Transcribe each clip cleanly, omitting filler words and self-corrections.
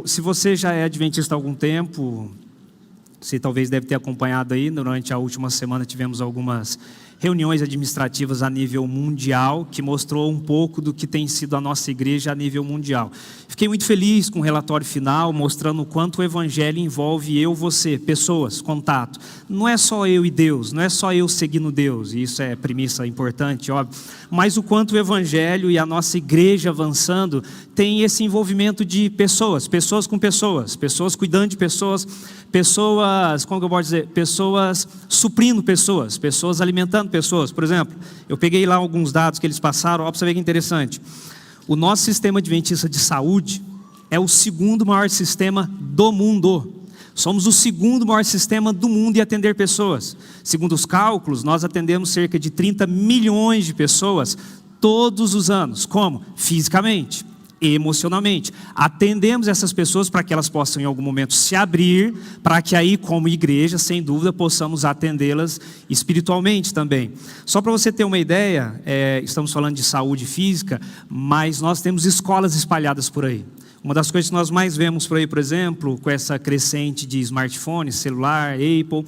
Se você já é adventista há algum tempo, você talvez deve ter acompanhado aí, durante a última semana tivemos algumas reuniões administrativas a nível mundial, que mostrou um pouco do que tem sido a nossa igreja a nível mundial. Fiquei muito feliz com o relatório final, mostrando o quanto o evangelho envolve eu, você, pessoas, contato. Não é só eu e Deus, não é só eu seguindo Deus, e isso é premissa importante, óbvio, mas o quanto o evangelho e a nossa igreja avançando tem esse envolvimento de pessoas, pessoas com pessoas, pessoas cuidando de pessoas, pessoas, como que eu posso dizer, pessoas suprindo pessoas, pessoas alimentando pessoas. Por exemplo, eu peguei lá alguns dados que eles passaram, ó, para você ver que interessante. O nosso sistema adventista de saúde é o segundo maior sistema do mundo. Somos o segundo maior sistema do mundo em atender pessoas. Segundo os cálculos, nós atendemos cerca de 30 milhões de pessoas todos os anos. Como? Fisicamente, emocionalmente. Atendemos essas pessoas para que elas possam em algum momento se abrir, para que aí como igreja, sem dúvida, possamos atendê-las espiritualmente também. Só para você ter uma ideia, estamos falando de saúde física, mas nós temos escolas espalhadas por aí. Uma das coisas que nós mais vemos por aí, por exemplo, com essa crescente de smartphone, celular, Apple,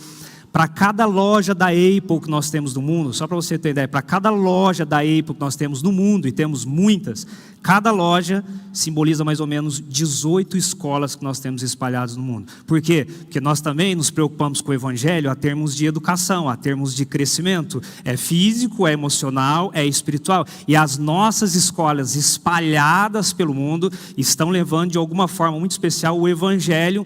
para cada loja da Apple que nós temos no mundo, só para você ter ideia, para cada loja da Apple que nós temos no mundo, e temos muitas, cada loja simboliza mais ou menos 18 escolas que nós temos espalhadas no mundo. Por quê? Porque nós também nos preocupamos com o evangelho a termos de educação, a termos de crescimento. É físico, é emocional, é espiritual. E as nossas escolas espalhadas pelo mundo estão levando de alguma forma muito especial o evangelho,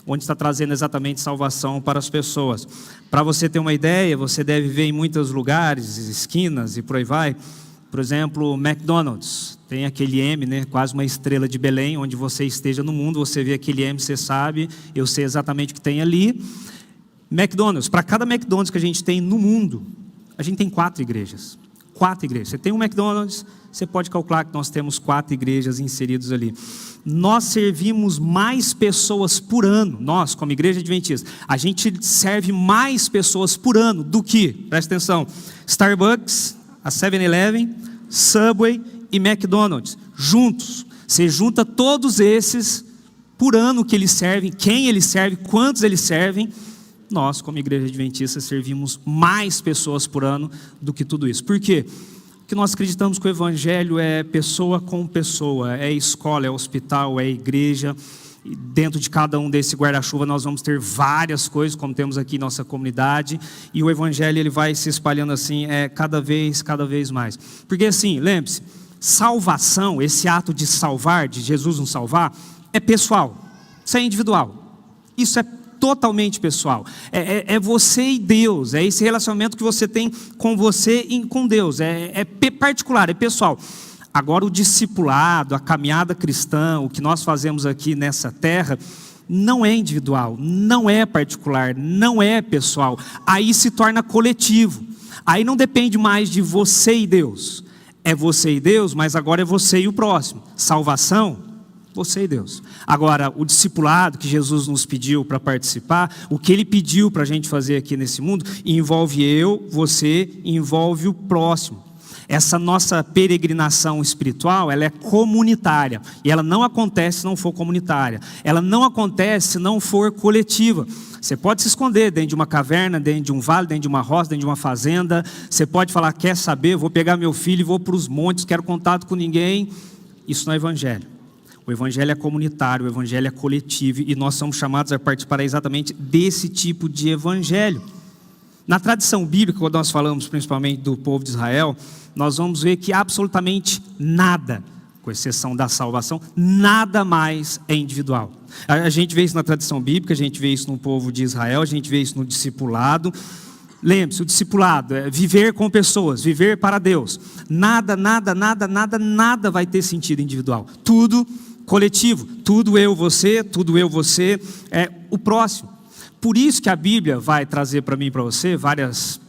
onde está trazendo exatamente salvação para as pessoas. Para você ter uma ideia, você deve ver em muitos lugares, esquinas e por aí vai. Por exemplo, McDonald's, tem aquele M, né, quase uma estrela de Belém, onde você esteja no mundo, você vê aquele M, você sabe, eu sei exatamente o que tem ali. McDonald's, para cada McDonald's que a gente tem no mundo, a gente tem 4 igrejas. 4 igrejas. Você tem um McDonald's, você pode calcular que nós temos 4 igrejas inseridas ali. Nós servimos mais pessoas por ano, nós como igreja adventista, a gente serve mais pessoas por ano do que, presta atenção, Starbucks, a 7-Eleven, Subway e McDonald's, juntos. Você junta todos esses por ano que eles servem, quem eles servem, quantos eles servem. Nós, como igreja adventista, servimos mais pessoas por ano do que tudo isso. Por quê? Porque nós acreditamos que o evangelho é pessoa com pessoa, é escola, é hospital, é igreja. E dentro de cada um desse guarda-chuva nós vamos ter várias coisas, como temos aqui em nossa comunidade. E o evangelho ele vai se espalhando assim, cada vez mais. Porque assim, lembre-se, salvação, esse ato de salvar, de Jesus nos salvar, é pessoal, isso é individual. Isso é totalmente pessoal, é você e Deus, é esse relacionamento que você tem com você e com Deus, é particular, é pessoal. Agora o discipulado, a caminhada cristã, o que nós fazemos aqui nessa terra, não é individual, não é particular, não é pessoal, aí se torna coletivo, aí não depende mais de você e Deus, é você e Deus, mas agora é você e o próximo. Salvação, você e Deus. Agora, o discipulado que Jesus nos pediu para participar, o que Ele pediu para a gente fazer aqui nesse mundo, envolve eu, você, envolve o próximo. Essa nossa peregrinação espiritual, ela é comunitária. E ela não acontece se não for comunitária. Ela não acontece se não for coletiva. Você pode se esconder dentro de uma caverna, dentro de um vale, dentro de uma roça, dentro de uma fazenda. Você pode falar, quer saber, vou pegar meu filho e vou para os montes, quero contato com ninguém. Isso não é evangelho. O evangelho é comunitário, o evangelho é coletivo e nós somos chamados a participar exatamente desse tipo de evangelho. Na tradição bíblica, quando nós falamos principalmente do povo de Israel, nós vamos ver que absolutamente nada, com exceção da salvação, nada mais é individual. A gente vê isso na tradição bíblica, a gente vê isso no povo de Israel, a gente vê isso no discipulado. Lembre-se, o discipulado é viver com pessoas, viver para Deus. Nada vai ter sentido individual. Tudo coletivo, tudo eu, você, é o próximo. Por isso que a Bíblia vai trazer para mim e para você várias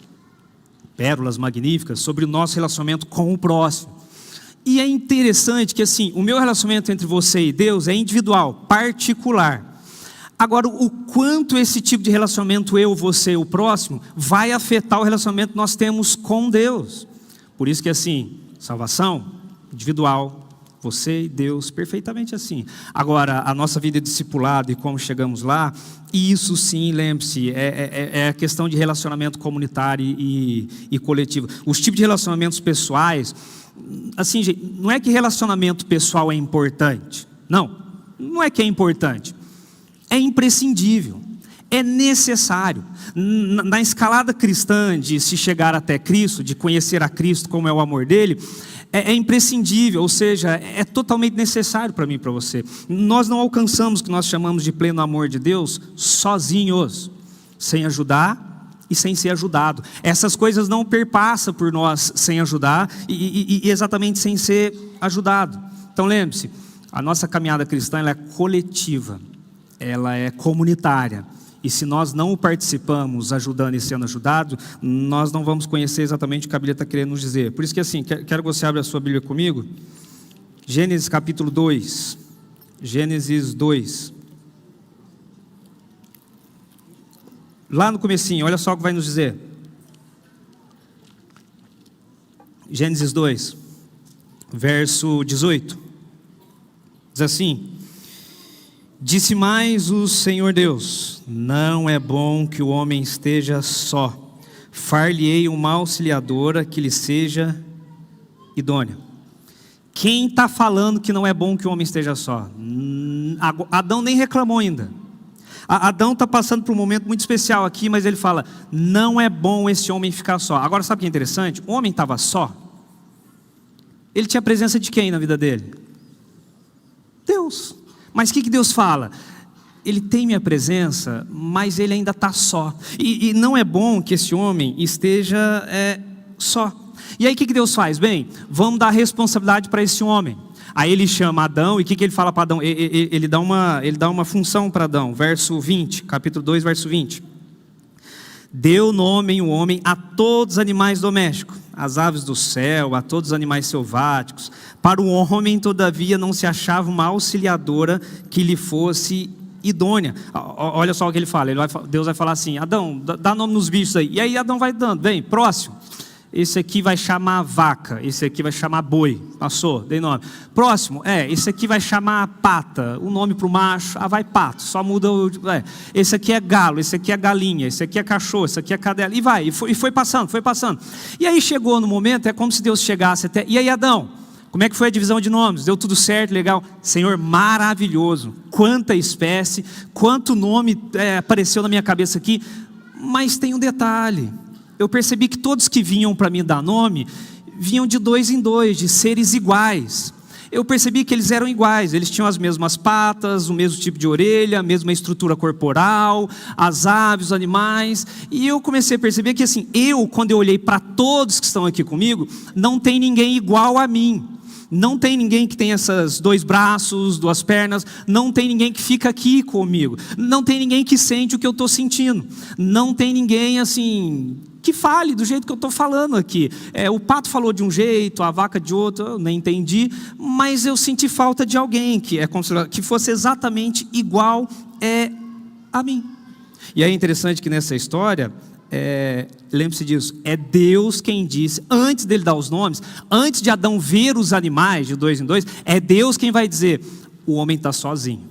pérolas magníficas sobre o nosso relacionamento com o próximo. E é interessante que assim, o meu relacionamento entre você e Deus é individual, particular. Agora, o quanto esse tipo de relacionamento, eu, você, o próximo, vai afetar o relacionamento que nós temos com Deus. Por isso que assim, salvação, individual, Você e Deus, perfeitamente assim. Agora, a nossa vida de discipulado e como chegamos lá, isso sim, lembre-se, é a questão de relacionamento comunitário e coletivo. Os tipos de relacionamentos pessoais, assim, gente, não é que relacionamento pessoal é importante. Não é que é importante. É imprescindível. É necessário. Na escalada cristã de se chegar até Cristo, de conhecer a Cristo como é o amor dele, é imprescindível, ou seja, é totalmente necessário para mim e para você. Nós não alcançamos o que nós chamamos de pleno amor de Deus sozinhos, sem ajudar e sem ser ajudado. Essas coisas não perpassam por nós sem ajudar e exatamente sem ser ajudado. Então lembre-se, a nossa caminhada cristã ela é coletiva, ela é comunitária. E se nós não participamos ajudando e sendo ajudado, nós não vamos conhecer exatamente o que a Bíblia está querendo nos dizer. Por isso que assim, quero que você abra a sua Bíblia comigo. Gênesis capítulo 2. Gênesis 2. Lá no comecinho, olha só o que vai nos dizer. Gênesis 2, verso 18. Diz assim: disse mais o Senhor Deus: não é bom que o homem esteja só. Far-lhe-ei uma auxiliadora que lhe seja idônea. Quem está falando que não é bom que o homem esteja só? Adão nem reclamou ainda. Adão está passando por um momento muito especial aqui, mas ele fala: não é bom esse homem ficar só. Agora sabe o que é interessante? O homem estava só. Ele tinha a presença de quem na vida dele? Deus. Mas o que Deus fala? Ele tem minha presença, mas ele ainda está só. E não é bom que esse homem esteja só. E aí o que Deus faz? Bem, vamos dar responsabilidade para esse homem. Aí ele chama Adão, e o que ele fala para Adão? Ele dá uma função para Adão. Verso 20, capítulo 2, verso 20. Deu nome o homem a todos os animais domésticos, às aves do céu, a todos os animais selváticos. Para o homem, todavia, não se achava uma auxiliadora que lhe fosse idônea. Olha só o que ele fala. Deus vai falar assim: Adão, dá nome nos bichos aí. E aí Adão vai dando. Bem, próximo. Esse aqui vai chamar vaca, esse aqui vai chamar boi. Passou, dei nome. Próximo, esse aqui vai chamar pata. O nome para o macho, vai pato, só muda o... Esse aqui é galo, esse aqui é galinha, esse aqui é cachorro, esse aqui é cadela. E foi passando. E aí chegou no momento, é como se Deus chegasse até... E aí Adão, como é que foi a divisão de nomes? Deu tudo certo, legal? Senhor, maravilhoso. Quanta espécie, quanto nome apareceu na minha cabeça aqui. Mas tem um detalhe. Eu percebi que todos que vinham para mim dar nome, vinham de dois em dois, de seres iguais. Eu percebi que eles eram iguais, eles tinham as mesmas patas, o mesmo tipo de orelha, a mesma estrutura corporal, as aves, os animais. E eu comecei a perceber que assim, quando eu olhei para todos que estão aqui comigo, não tem ninguém igual a mim. Não tem ninguém que tem esses 2 braços, 2 pernas. Não tem ninguém que fica aqui comigo. Não tem ninguém que sente o que eu estou sentindo. Não tem ninguém assim que fale do jeito que eu estou falando aqui. O pato falou de um jeito, a vaca de outro, eu nem entendi. Mas eu senti falta de alguém que fosse exatamente igual a mim. E é interessante que nessa história... lembre-se disso, é Deus quem disse, antes dele dar os nomes, antes de Adão ver os animais de 2 em 2, é Deus quem vai dizer: o homem está sozinho,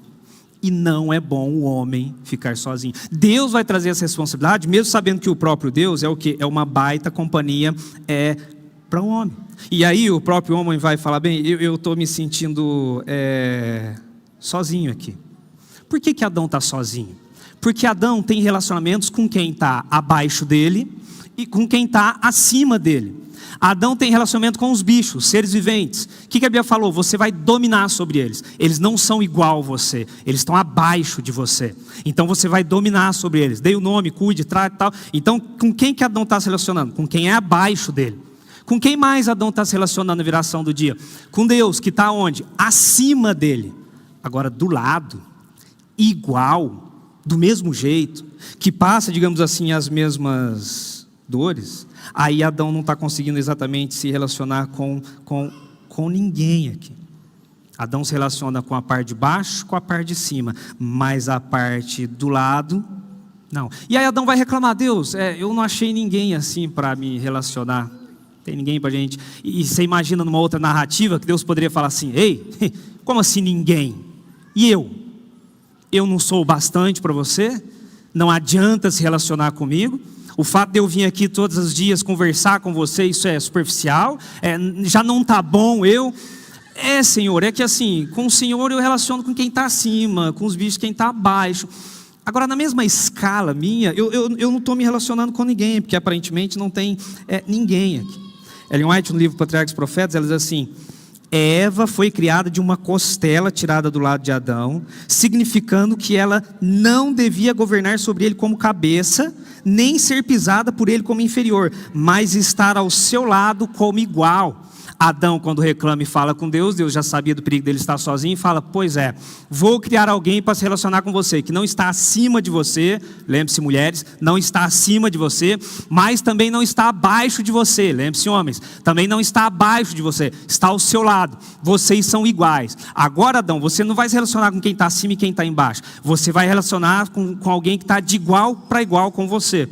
e não é bom o homem ficar sozinho. Deus vai trazer essa responsabilidade, mesmo sabendo que o próprio Deus é o que? É uma baita companhia para o homem. E aí o próprio homem vai falar: bem, eu estou me sentindo sozinho aqui. Por que Adão está sozinho? Porque Adão tem relacionamentos com quem está abaixo dele e com quem está acima dele. Adão tem relacionamento com os bichos, seres viventes. O que a Bíblia falou? Você vai dominar sobre eles. Eles não são igual a você, eles estão abaixo de você. Então você vai dominar sobre eles. Dê o nome, cuide, trate e tal. Então com quem que Adão está se relacionando? Com quem é abaixo dele. Com quem mais Adão está se relacionando na viração do dia? Com Deus, que está onde? Acima dele. Agora do lado, igual, do mesmo jeito, que passa, digamos assim, as mesmas dores, aí Adão não está conseguindo exatamente se relacionar com ninguém aqui. Adão se relaciona com a parte de baixo, com a parte de cima, mas a parte do lado, não. E aí Adão vai reclamar: Deus, eu não achei ninguém assim para me relacionar. Tem ninguém para a gente. E você imagina numa outra narrativa que Deus poderia falar assim: ei, como assim ninguém? E eu? Eu não sou o bastante para você? Não adianta se relacionar comigo? O fato de eu vir aqui todos os dias conversar com você, isso é superficial? Já não está bom eu? Senhor, é que assim, com o Senhor eu relaciono com quem está acima, com os bichos quem está abaixo. Agora, na mesma escala minha, eu não estou me relacionando com ninguém, porque aparentemente não tem ninguém aqui. Ellen White, no livro Patriarcas e Profetas, ela diz assim: Eva foi criada de uma costela tirada do lado de Adão, significando que ela não devia governar sobre ele como cabeça, nem ser pisada por ele como inferior, mas estar ao seu lado como igual. Adão, quando reclama e fala com Deus, Deus já sabia do perigo dele estar sozinho e fala: pois vou criar alguém para se relacionar com você, que não está acima de você, lembre-se mulheres, não está acima de você, mas também não está abaixo de você, lembre-se homens, também não está abaixo de você, está ao seu lado, vocês são iguais. Agora Adão, você não vai se relacionar com quem está acima e quem está embaixo, você vai relacionar com alguém que está de igual para igual com você.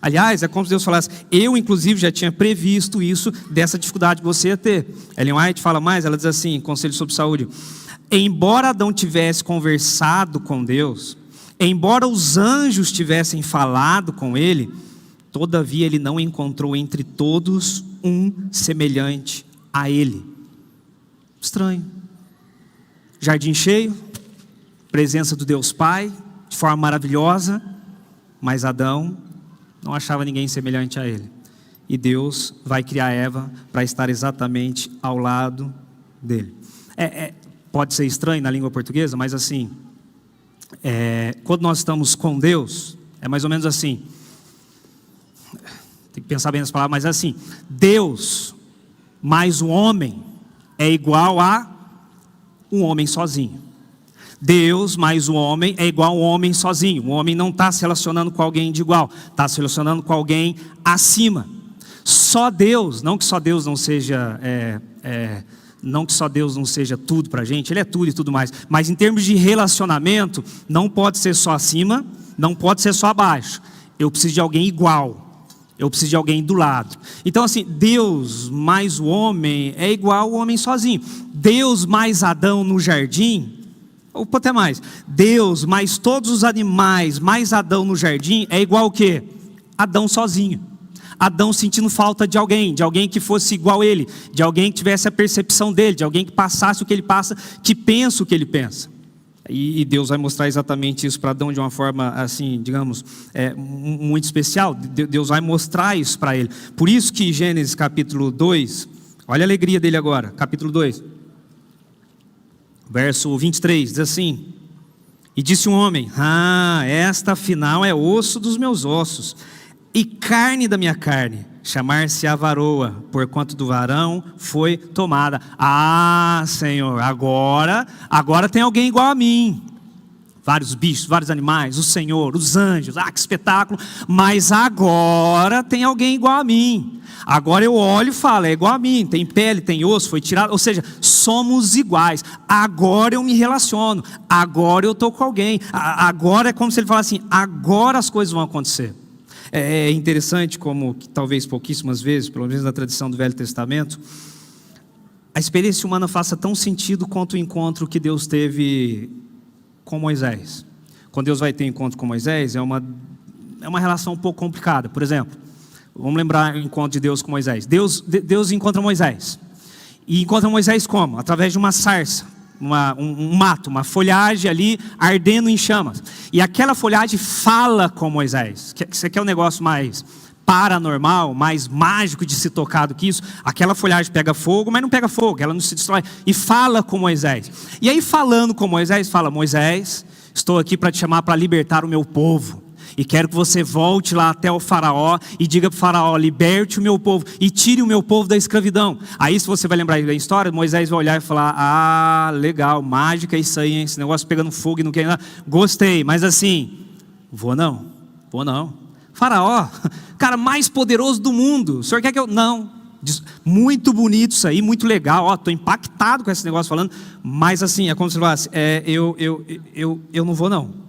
Aliás, é como se Deus falasse: eu inclusive já tinha previsto isso, dessa dificuldade que você ia ter. Ellen White fala mais, ela diz assim, Conselho sobre Saúde: embora Adão tivesse conversado com Deus, embora os anjos tivessem falado com ele, todavia ele não encontrou entre todos um semelhante a ele. Estranho. Jardim cheio, presença do Deus Pai, de forma maravilhosa, mas Adão não achava ninguém semelhante a ele. E Deus vai criar Eva para estar exatamente ao lado dele. Pode ser estranho na língua portuguesa, mas assim, quando nós estamos com Deus, é mais ou menos assim. Tem que pensar bem nas palavras, mas é assim: Deus mais o homem é igual a um homem sozinho. Deus mais o homem é igual a um homem sozinho. O homem não está se relacionando com alguém de igual, está se relacionando com alguém acima. Só Deus, não que só Deus não seja tudo para a gente, Ele é tudo e tudo mais, mas em termos de relacionamento, não pode ser só acima, não pode ser só abaixo. Eu preciso de alguém igual, eu preciso de alguém do lado. Então assim, Deus mais o homem é igual ao homem sozinho. Deus mais Adão no jardim, ou até mais, Deus mais todos os animais, mais Adão no jardim, é igual o quê? Adão sozinho. Adão sentindo falta de alguém que fosse igual a ele, de alguém que tivesse a percepção dele, de alguém que passasse o que ele passa, que pensa o que ele pensa. E Deus vai mostrar exatamente isso para Adão de uma forma assim, digamos, muito especial. Deus vai mostrar isso para ele. Por isso que Gênesis capítulo 2, olha a alegria dele agora, capítulo 2. Verso 23, diz assim: e disse um homem: esta afinal é osso dos meus ossos e carne da minha carne, chamar-se-á varoa, porquanto do varão foi tomada. Senhor, agora tem alguém igual a mim. Vários bichos, vários animais, o Senhor, os anjos, que espetáculo. Mas agora tem alguém igual a mim. Agora eu olho e falo: é igual a mim, tem pele, tem osso, foi tirado. Ou seja, somos iguais. Agora eu me relaciono, agora eu estou com alguém. Agora é como se ele falasse assim: agora as coisas vão acontecer. É interessante como, que talvez pouquíssimas vezes, pelo menos na tradição do Velho Testamento, a experiência humana faça tão sentido quanto o encontro que Deus teve com Moisés. Quando Deus vai ter encontro com Moisés, é uma relação um pouco complicada. Por exemplo, vamos lembrar o encontro de Deus com Moisés. Deus encontra Moisés. E encontra Moisés como? Através de uma sarça, um mato, uma folhagem ali ardendo em chamas. E aquela folhagem fala com Moisés. Isso aqui é um negócio mais paranormal, mais mágico de se tocar do que isso. Aquela folhagem pega fogo, mas não pega fogo, ela não se destrói. E fala com Moisés. E aí falando com Moisés, fala: Moisés, estou aqui para te chamar para libertar o meu povo. E quero que você volte lá até o faraó e diga para o faraó: liberte o meu povo e tire o meu povo da escravidão. Aí, se você vai lembrar da história, Moisés vai olhar e falar: legal, mágica isso aí, hein? Esse negócio pegando fogo e não quer nada. Gostei, mas assim, vou não. Faraó, cara mais poderoso do mundo, o senhor quer que eu... Não, muito bonito isso aí, muito legal, estou impactado com esse negócio falando, mas assim, é como se ele falasse: eu não vou não.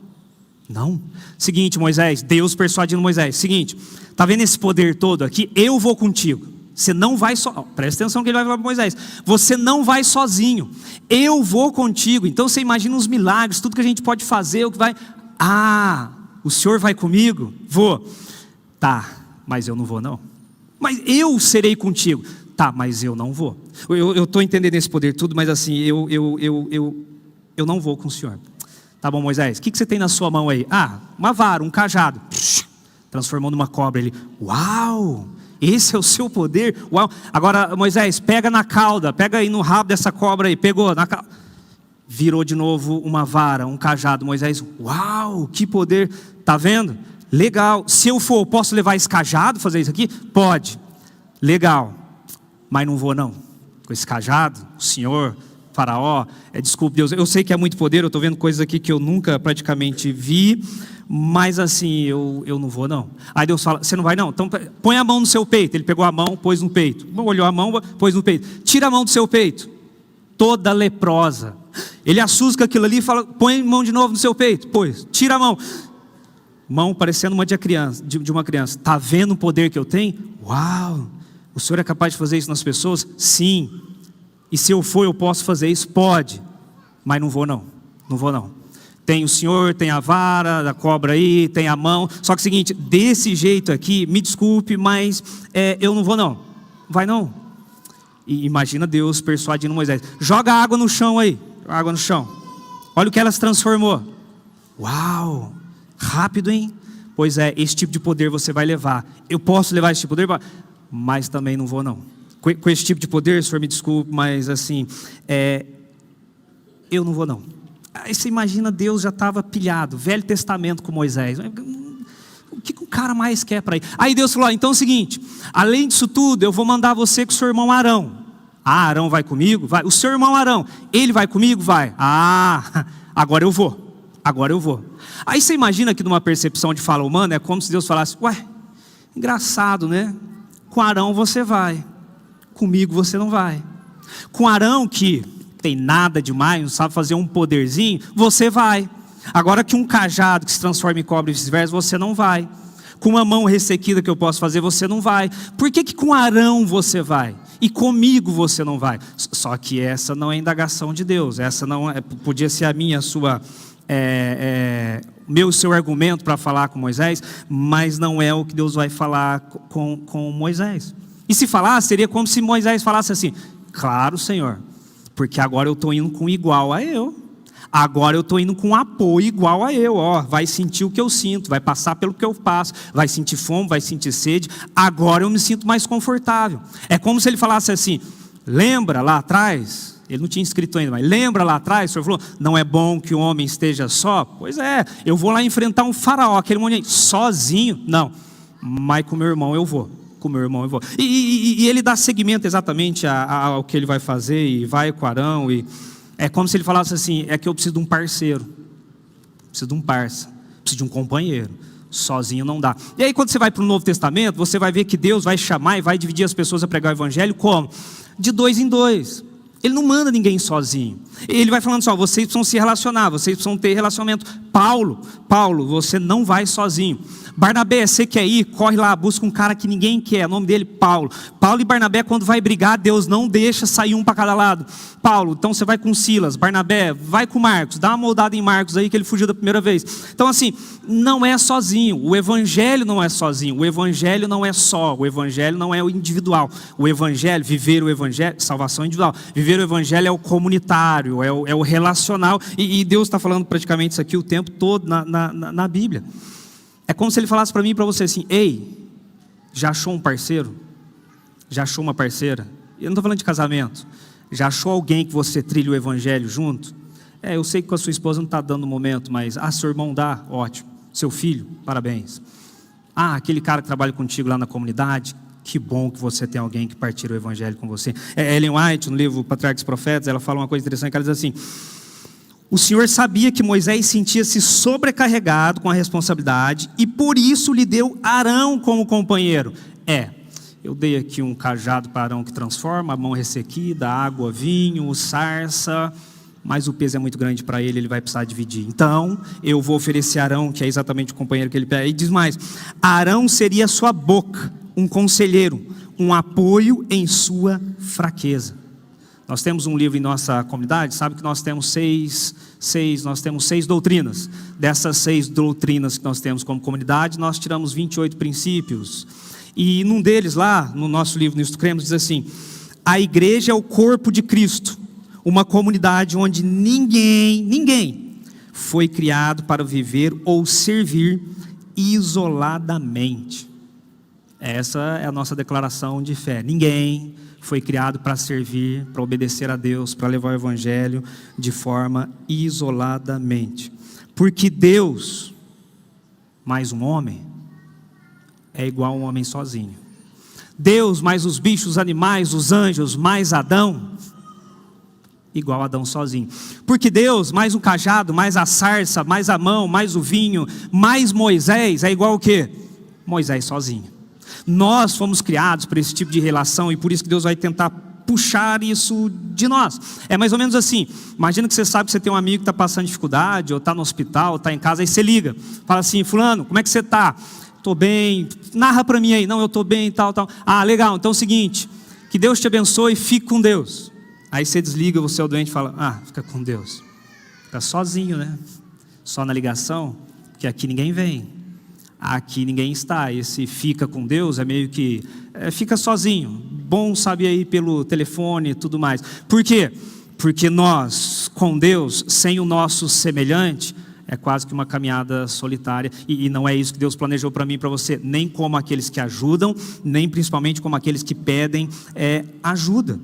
Seguinte, Moisés, Deus persuadindo Moisés: seguinte, tá vendo esse poder todo aqui? Eu vou contigo. Você não vai só. Presta atenção que ele vai falar para Moisés. Você não vai sozinho. Eu vou contigo. Então você imagina os milagres, tudo que a gente pode fazer, o que vai. Ah, o Senhor vai comigo? Vou. Tá, mas eu não vou não. Mas eu serei contigo. Tá, mas eu não vou. Eu estou entendendo esse poder tudo, mas assim, eu não vou com o Senhor. Tá bom, Moisés, o que você tem na sua mão aí? Ah, uma vara, um cajado. Transformou numa cobra. Ele, uau! Esse é o seu poder? Uau! Agora, Moisés, pega na cauda, pega aí no rabo dessa cobra aí, pegou na cauda. Virou de novo uma vara, um cajado. Moisés, uau, que poder! Tá vendo? Legal. Se eu for, posso levar esse cajado, fazer isso aqui? Pode. Legal. Mas não vou não. Com esse cajado, o Senhor, Faraó, desculpe Deus, eu sei que é muito poder, eu estou vendo coisas aqui que eu nunca praticamente vi, mas assim, eu não vou não. Aí Deus fala, você não vai não? Então põe a mão no seu peito. Ele pegou a mão, pôs no peito. Olhou a mão, pôs no peito. Tira a mão do seu peito. Toda leprosa. Ele assusta com aquilo ali e fala, põe a mão de novo no seu peito. Pois, tira a mão. Mão parecendo uma de uma criança. Está vendo o poder que eu tenho? Uau! O Senhor é capaz de fazer isso nas pessoas? Sim. E se eu for, eu posso fazer isso? Pode. Mas não vou não. Não vou não. Tem o Senhor, tem a vara, a cobra aí, tem a mão. Só que é o seguinte, desse jeito aqui, me desculpe, mas eu não vou não. Vai não. E imagina Deus persuadindo Moisés. Joga água no chão aí. Água no chão. Olha o que ela se transformou. Uau. Rápido, hein? Pois é, esse tipo de poder você vai levar. Eu posso levar esse tipo de poder? Mas também não vou não. Com esse tipo de poder, o Senhor me desculpe, mas assim, eu não vou não. Aí você imagina, Deus já estava pilhado, Velho Testamento com Moisés. O que o cara mais quer para ir? Aí Deus falou, então é o seguinte, além disso tudo, eu vou mandar você com o seu irmão Arão. Ah, Arão vai comigo? Vai. O seu irmão Arão, ele vai comigo? Vai. Ah, agora eu vou. Agora eu vou. Aí você imagina que numa percepção de fala humana, é como se Deus falasse, ué, engraçado, né? Com Arão você vai, comigo você não vai. Com Arão que tem nada demais, não sabe fazer um poderzinho, você vai. Agora que um cajado que se transforma em cobra e vice-versa, você não vai. Com uma mão ressequida que eu posso fazer, você não vai. Por que com Arão você vai? E comigo você não vai? Só que essa não é a indagação de Deus. Essa não podia ser a minha, a sua, seu argumento para falar com Moisés, mas não é o que Deus vai falar com Moisés. E se falar, seria como se Moisés falasse assim, claro, Senhor, porque agora eu estou indo com igual a eu. Agora eu estou indo com apoio igual a eu. Vai sentir o que eu sinto, vai passar pelo que eu passo, vai sentir fome, vai sentir sede. Agora eu me sinto mais confortável. É como se ele falasse assim, lembra lá atrás? Ele não tinha escrito ainda, mas lembra lá atrás? O Senhor falou, não é bom que o homem esteja só? Pois é, eu vou lá enfrentar um faraó, aquele monte sozinho? Não, mas com meu irmão eu vou. Com meu irmão eu vou. E ele dá seguimento exatamente ao que ele vai fazer, e vai com Arão, e é como se ele falasse assim, é que eu preciso de um parceiro, preciso de um parça, preciso de um companheiro, sozinho não dá. E aí quando você vai para o Novo Testamento, você vai ver que Deus vai chamar e vai dividir as pessoas a pregar o Evangelho como? De 2 em 2. Ele não manda ninguém sozinho. Ele vai falando só, vocês precisam se relacionar, vocês precisam ter relacionamento. Paulo, você não vai sozinho. Barnabé, você quer ir? Corre lá, busca um cara que ninguém quer, o nome dele Paulo. Paulo e Barnabé, quando vai brigar, Deus não deixa sair um para cada lado. Paulo, então você vai com Silas. Barnabé, vai com Marcos, dá uma moldada em Marcos aí que ele fugiu da primeira vez. Então assim, não é sozinho, o Evangelho não é sozinho, o Evangelho não é só, o Evangelho não é o individual. O Evangelho, viver o Evangelho, salvação individual. Viver o Evangelho é o comunitário, é o relacional, e Deus está falando praticamente isso aqui o tempo todo na Bíblia. É como se ele falasse para mim e para você assim, ei, já achou um parceiro? Já achou uma parceira? Eu não estou falando de casamento. Já achou alguém que você trilha o Evangelho junto? Eu sei que com a sua esposa não está dando momento, mas, seu irmão dá? Ótimo. Seu filho? Parabéns. Aquele cara que trabalha contigo lá na comunidade? Que bom que você tem alguém que partilha o Evangelho com você. Ellen White, no livro Patriarcas e Profetas, ela fala uma coisa interessante, que ela diz assim, o Senhor sabia que Moisés sentia-se sobrecarregado com a responsabilidade e por isso lhe deu Arão como companheiro. Eu dei aqui um cajado para Arão que transforma, a mão ressequida, água, vinho, sarça, mas o peso é muito grande para ele, ele vai precisar dividir. Então, eu vou oferecer Arão, que é exatamente o companheiro que ele pede. E diz mais, Arão seria a sua boca, um conselheiro, um apoio em sua fraqueza. Nós temos um livro em nossa comunidade, sabe que nós temos seis doutrinas. Dessas 6 doutrinas que nós temos como comunidade, nós tiramos 28 princípios. E num deles lá, no nosso livro Nisto Cremos, diz assim: a igreja é o corpo de Cristo, uma comunidade onde ninguém foi criado para viver ou servir isoladamente. Essa é a nossa declaração de fé. Ninguém foi criado para servir, para obedecer a Deus, para levar o evangelho de forma isoladamente. Porque Deus, mais um homem, é igual a um homem sozinho. Deus, mais os bichos, os animais, os anjos, mais Adão, igual a Adão sozinho. Porque Deus, mais um cajado, mais a sarça, mais a mão, mais o vinho, mais Moisés, é igual o quê? Moisés sozinho. Nós fomos criados para esse tipo de relação e por isso que Deus vai tentar puxar isso de nós. É mais ou menos assim: imagina que você sabe que você tem um amigo que está passando dificuldade, ou está no hospital, ou está em casa, aí você liga, fala assim: fulano, como é que você está? Estou bem, narra para mim aí. Não, eu estou bem, tal. Ah, legal, então é o seguinte, que Deus te abençoe e fique com Deus. Aí você desliga, você é o doente e fala: ah, fica com Deus. Fica sozinho, né? Só na ligação, porque aqui ninguém vem. Aqui ninguém está. Esse fica com Deus é meio que fica sozinho. Bom, sabe, aí pelo telefone e tudo mais. Por quê? Porque nós, com Deus, sem o nosso semelhante, é quase que uma caminhada solitária. E não é isso que Deus planejou para mim e para você. Nem como aqueles que ajudam, nem principalmente como aqueles que pedem ajuda.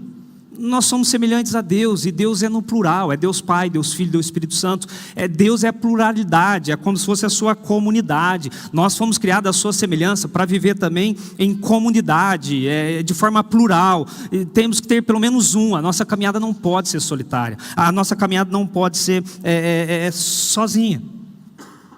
Nós somos semelhantes a Deus, e Deus é no plural, é Deus Pai, Deus Filho, Deus Espírito Santo. Deus é a pluralidade, é como se fosse a sua comunidade. Nós fomos criados à sua semelhança para viver também em comunidade, de forma plural. E temos que ter pelo menos um. A nossa caminhada não pode ser solitária, a nossa caminhada não pode ser sozinha.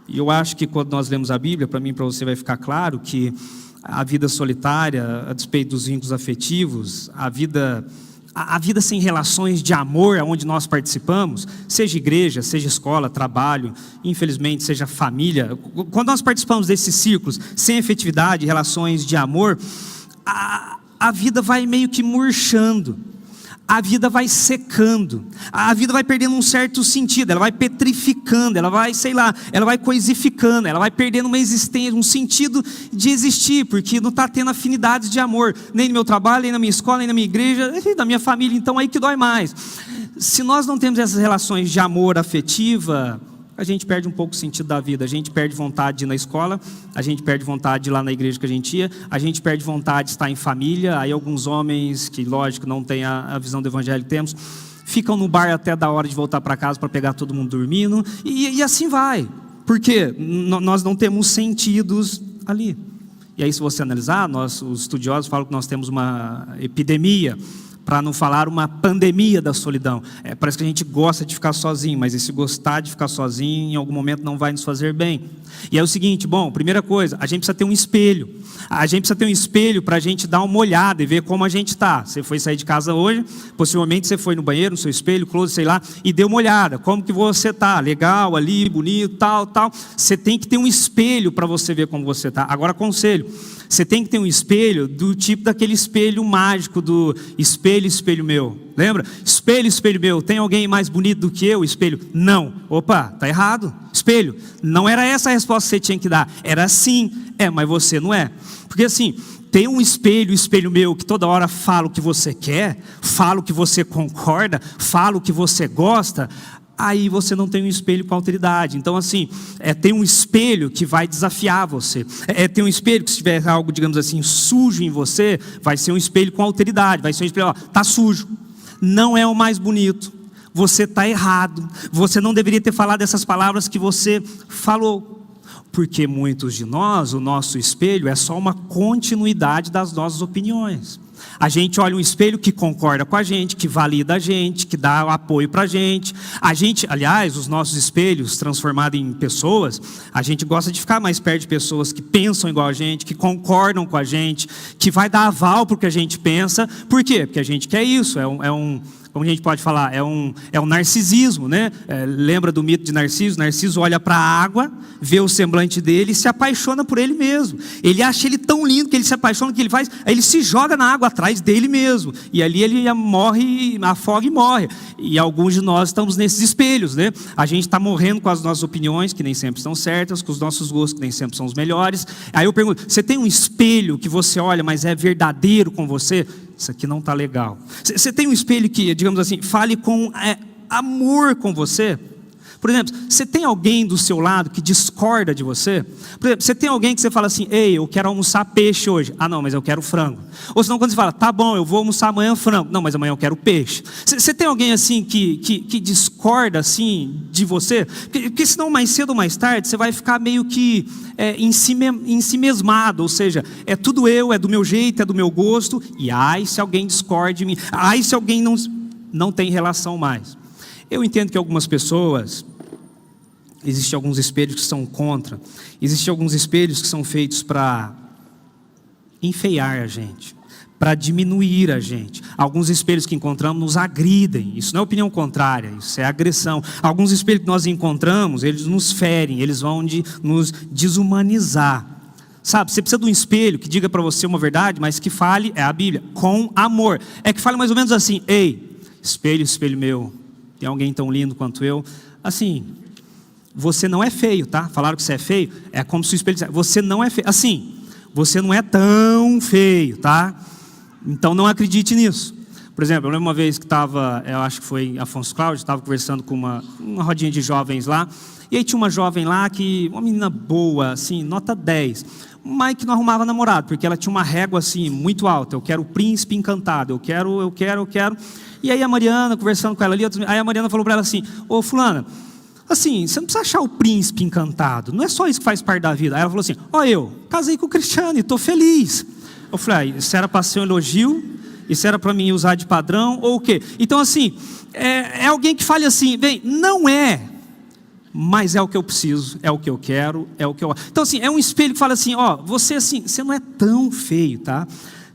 E eu acho que quando nós lemos a Bíblia, para mim e para você vai ficar claro que a vida solitária, a despeito dos vínculos afetivos, a vida sem relações de amor onde nós participamos, seja igreja, seja escola, trabalho, infelizmente seja família, quando nós participamos desses círculos sem efetividade, relações de amor, a vida vai meio que murchando, a vida vai secando, a vida vai perdendo um certo sentido, ela vai petrificando, ela vai, ela vai coisificando, ela vai perdendo uma existência, um sentido de existir, porque não está tendo afinidades de amor, nem no meu trabalho, nem na minha escola, nem na minha igreja, nem na minha família. Então aí que dói mais. Se nós não temos essas relações de amor afetiva, a gente perde um pouco o sentido da vida. A gente perde vontade de ir na escola, a gente perde vontade de ir lá na igreja que a gente ia, a gente perde vontade de estar em família. Aí alguns homens, que lógico não têm a visão do evangelho que temos, ficam no bar até da hora de voltar para casa para pegar todo mundo dormindo, e assim vai. Por quê? Nós não temos sentidos ali. E aí, se você analisar, os estudiosos falam que nós temos uma epidemia, para não falar uma pandemia da solidão. Parece que a gente gosta de ficar sozinho, mas esse gostar de ficar sozinho em algum momento não vai nos fazer bem. E é o seguinte, primeira coisa, a gente precisa ter um espelho. A gente precisa ter um espelho para a gente dar uma olhada e ver como a gente está. Você foi sair de casa hoje, possivelmente você foi no banheiro, no seu espelho, close, sei lá, e deu uma olhada. Como que você está? Legal, ali, bonito, tal. Você tem que ter um espelho para você ver como você está. Agora, conselho, você tem que ter um espelho do tipo daquele espelho mágico do espelho, espelho meu. Lembra? Espelho, espelho meu. Tem alguém mais bonito do que eu? Espelho. Não. Opa, tá errado. Espelho. Não era essa a resposta que você tinha que dar. Era sim. Mas você não é. Porque assim, tem um espelho, espelho meu, que toda hora fala o que você quer, fala o que você concorda, fala o que você gosta. Aí você não tem um espelho com autoridade. Então assim, tem um espelho que vai desafiar você. Tem um espelho que, se tiver algo, digamos assim, sujo em você, vai ser um espelho com autoridade. Vai ser um espelho, tá sujo, não é o mais bonito, você está errado, você não deveria ter falado essas palavras que você falou. Porque muitos de nós, o nosso espelho é só uma continuidade das nossas opiniões. A gente olha um espelho que concorda com a gente, que valida a gente, que dá apoio para a gente. Aliás, os nossos espelhos transformados em pessoas, a gente gosta de ficar mais perto de pessoas que pensam igual a gente, que concordam com a gente, que vai dar aval para o que a gente pensa. Por quê? Porque a gente quer isso, como a gente pode falar, é um narcisismo, né? Lembra do mito de Narciso? Narciso olha para a água, vê o semblante dele e se apaixona por ele mesmo. Ele acha ele tão lindo que ele se apaixona, que ele faz, aí ele se joga na água atrás dele mesmo. E ali ele morre, afoga e morre. E alguns de nós estamos nesses espelhos, né? A gente está morrendo com as nossas opiniões, que nem sempre estão certas, com os nossos gostos, que nem sempre são os melhores. Aí eu pergunto, você tem um espelho que você olha, mas é verdadeiro com você? Isso aqui não está legal. Você tem um espelho que, digamos assim, fale com amor com você? Por exemplo, você tem alguém do seu lado que discorda de você? Por exemplo, você tem alguém que você fala assim, ei, eu quero almoçar peixe hoje. Ah, não, mas eu quero frango. Ou senão quando você fala, tá bom, eu vou almoçar amanhã frango. Não, mas amanhã eu quero peixe. Você tem alguém assim que discorda assim de você? Porque senão mais cedo ou mais tarde você vai ficar meio que em si mesmado. Ou seja, é tudo eu, é do meu jeito, é do meu gosto. E ai se alguém discorde de mim. Ai se alguém não tem relação mais. Eu entendo que algumas pessoas... Existem alguns espelhos que são contra. Existem alguns espelhos que são feitos para enfeiar a gente, para diminuir a gente. Alguns espelhos que encontramos nos agridem. Isso não é opinião contrária, isso é agressão. Alguns espelhos que nós encontramos, eles nos ferem, eles vão nos desumanizar. Sabe, você precisa de um espelho que diga para você uma verdade, mas que fale, é a Bíblia, com amor. É que fale mais ou menos assim, ei, espelho, espelho meu, tem alguém tão lindo quanto eu? Assim... Você não é feio, tá? Falaram que você é feio, é como se o espelho dissesse, você não é feio. Assim, você não é tão feio, tá? Então não acredite nisso. Por exemplo, eu lembro uma vez que eu acho que foi Afonso Cláudio, estava conversando com uma rodinha de jovens lá, e aí tinha uma jovem lá, uma menina boa, assim, nota 10, mas que não arrumava namorado, porque ela tinha uma régua assim, muito alta, eu quero o príncipe encantado, eu quero. E aí a Mariana, conversando com ela ali, aí a Mariana falou para ela assim, ô fulana, assim, você não precisa achar o príncipe encantado, não é só isso que faz parte da vida. Aí ela falou assim, eu casei com o Cristiano e estou feliz. Eu falei, isso era para ser um elogio? Isso era para mim usar de padrão ou o quê? Então assim, é alguém que fale assim, bem, não é, mas é o que eu preciso, é o que eu quero, é o que eu... Então assim, é um espelho que fala assim, você assim, você não é tão feio, tá?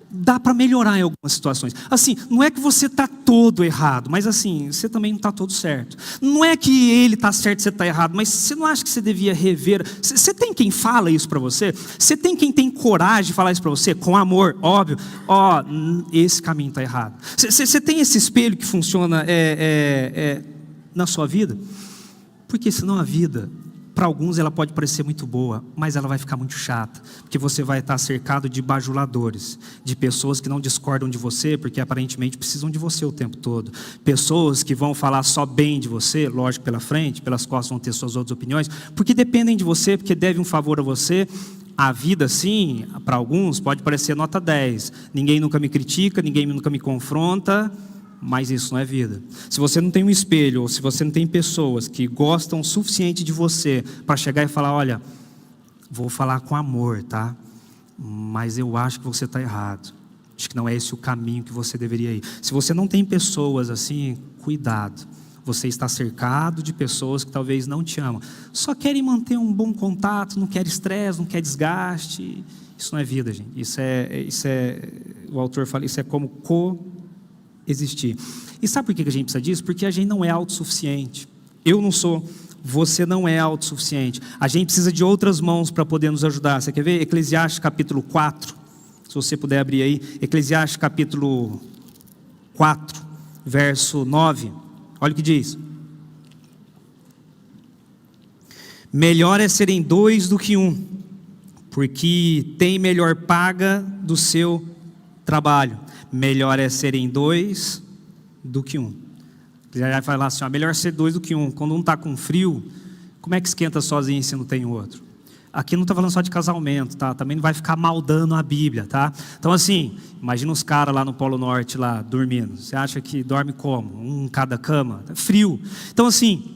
Dá para melhorar em algumas situações. Assim, não é que você está todo errado, mas assim, você também não está todo certo. Não é que ele está certo e você está errado, mas você não acha que você devia rever? Você tem quem fala isso para você? Você tem quem tem coragem de falar isso para você? Com amor, óbvio. Esse caminho está errado. Você tem esse espelho que funciona na sua vida? Porque senão a vida... Para alguns ela pode parecer muito boa, mas ela vai ficar muito chata, porque você vai estar cercado de bajuladores, de pessoas que não discordam de você, porque aparentemente precisam de você o tempo todo. Pessoas que vão falar só bem de você, lógico pela frente, pelas costas vão ter suas outras opiniões, porque dependem de você, porque devem um favor a você. A vida, sim, para alguns pode parecer nota 10. Ninguém nunca me critica, ninguém nunca me confronta, mas isso não é vida. Se você não tem um espelho, ou se você não tem pessoas que gostam o suficiente de você para chegar e falar, olha, vou falar com amor, tá? Mas eu acho que você está errado. Acho que não é esse o caminho que você deveria ir. Se você não tem pessoas assim, cuidado. Você está cercado de pessoas que talvez não te amam. Só querem manter um bom contato, não quer estresse, não quer desgaste. Isso não é vida, gente. Isso é o autor fala, isso é como existir. E sabe por que a gente precisa disso? Porque a gente não é autossuficiente. Eu não sou, você não é autossuficiente. A gente precisa de outras mãos para poder nos ajudar. Você quer ver? Eclesiastes capítulo 4. Se você puder abrir aí. Eclesiastes capítulo 4, verso 9. Olha o que diz. Melhor é serem dois do que um, porque tem melhor paga do seu trabalho. Melhor é serem dois do que um. Já vai falar assim, melhor ser dois do que um. Quando um está com frio, como é que esquenta sozinho se não tem outro? Aqui não está falando só de casamento, tá? Também não vai ficar maldando a Bíblia, tá? Então assim, imagina os caras lá no Polo Norte, lá, dormindo. Você acha que dorme como? Um em cada cama? É frio. Então assim,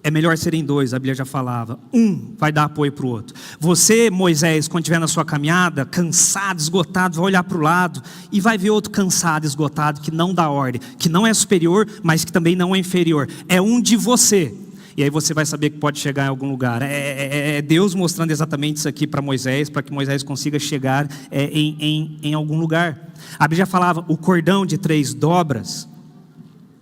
é melhor serem dois, a Bíblia já falava. Um vai dar apoio para o outro. Você, Moisés, quando estiver na sua caminhada, cansado, esgotado, vai olhar para o lado e vai ver outro cansado, esgotado, que não dá ordem, que não é superior, mas que também não é inferior. É um de você. E aí você vai saber que pode chegar em algum lugar. É Deus mostrando exatamente isso aqui para Moisés, para que Moisés consiga chegar em algum lugar. A Bíblia já falava, o cordão de 3 dobras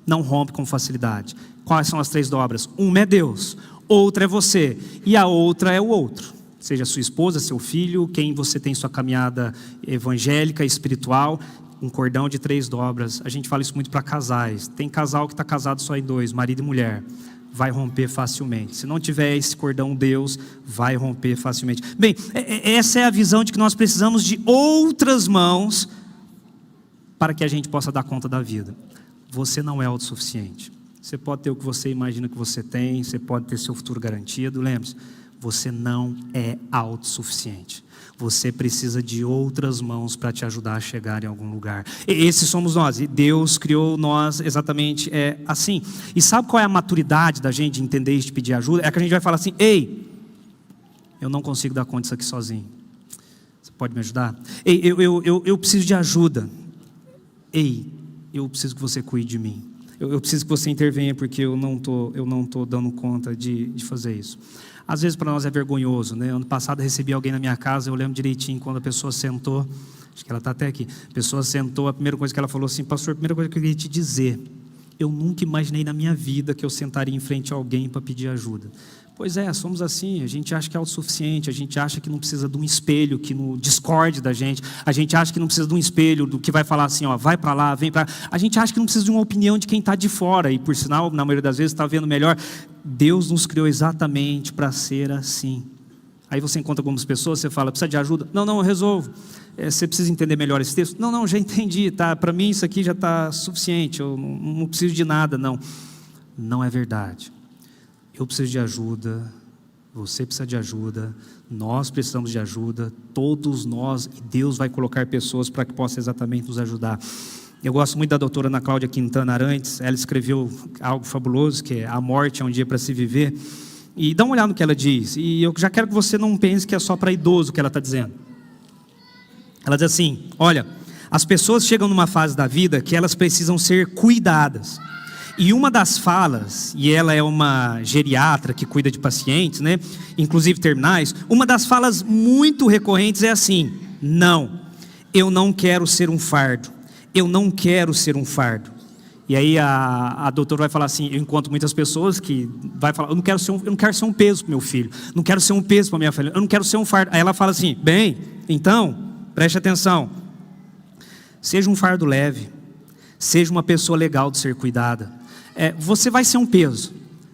não rompe com facilidade. Quais são as 3 dobras? Uma é Deus, outra é você, e a outra é o outro. Seja sua esposa, seu filho, quem você tem sua caminhada evangélica, espiritual, um cordão de 3 dobras. A gente fala isso muito para casais. Tem casal que está casado só em 2, marido e mulher. Vai romper facilmente. Se não tiver esse cordão Deus, vai romper facilmente. Bem, essa é a visão de que nós precisamos de outras mãos para que a gente possa dar conta da vida. Você não é autossuficiente. Você pode ter o que você imagina que você tem, você pode ter seu futuro garantido. Lembre-se, você não é autossuficiente. Você precisa de outras mãos para te ajudar a chegar em algum lugar. Esses somos nós. E Deus criou nós exatamente assim. E sabe qual é a maturidade da gente de entender isso, de pedir ajuda? É que a gente vai falar assim: ei, eu não consigo dar conta disso aqui sozinho. Você pode me ajudar? Ei, eu preciso de ajuda. Ei, eu preciso que você cuide de mim. Eu preciso que você intervenha porque eu não tô dando conta de fazer isso. Às vezes para nós é vergonhoso, né? Ano passado eu recebi alguém na minha casa, eu lembro direitinho quando a pessoa sentou, acho que ela está até aqui, a pessoa sentou, a primeira coisa que ela falou assim: pastor, a primeira coisa que eu queria te dizer, eu nunca imaginei na minha vida que eu sentaria em frente a alguém para pedir ajuda. Pois é, somos assim, a gente acha que é autossuficiente, a gente acha que não precisa de um espelho que não discorde da gente, a gente acha que não precisa de um espelho do que vai falar assim, ó, vai para lá, vem para lá. A gente acha que não precisa de uma opinião de quem está de fora, e por sinal, na maioria das vezes está vendo melhor. Deus nos criou exatamente para ser assim. Aí você encontra algumas pessoas, você fala: precisa de ajuda? Não, eu resolvo. Você precisa entender melhor esse texto? Não, já entendi, tá? Para mim isso aqui já está suficiente, eu não preciso de nada, não. Não é verdade. Eu preciso de ajuda, você precisa de ajuda, nós precisamos de ajuda, todos nós, e Deus vai colocar pessoas para que possam exatamente nos ajudar. Eu gosto muito da doutora Ana Cláudia Quintana Arantes. Ela escreveu algo fabuloso, que é A Morte é um Dia para se Viver. E dá uma olhada no que ela diz. E eu já quero que você não pense que é só para idoso que ela está dizendo. Ela diz assim: olha, as pessoas chegam numa fase da vida que elas precisam ser cuidadas. E uma das falas, e ela é uma geriatra que cuida de pacientes, né, inclusive terminais, uma das falas muito recorrentes é assim: não, eu não quero ser um fardo, eu não quero ser um fardo. E aí a doutora vai falar assim, eu encontro muitas pessoas que vai falar: eu não quero ser um peso para meu filho, não quero ser um peso para minha filha, eu não quero ser um fardo. Aí ela fala assim: bem, então, preste atenção, seja um fardo leve, seja uma pessoa legal de ser cuidada. Você vai ser um peso,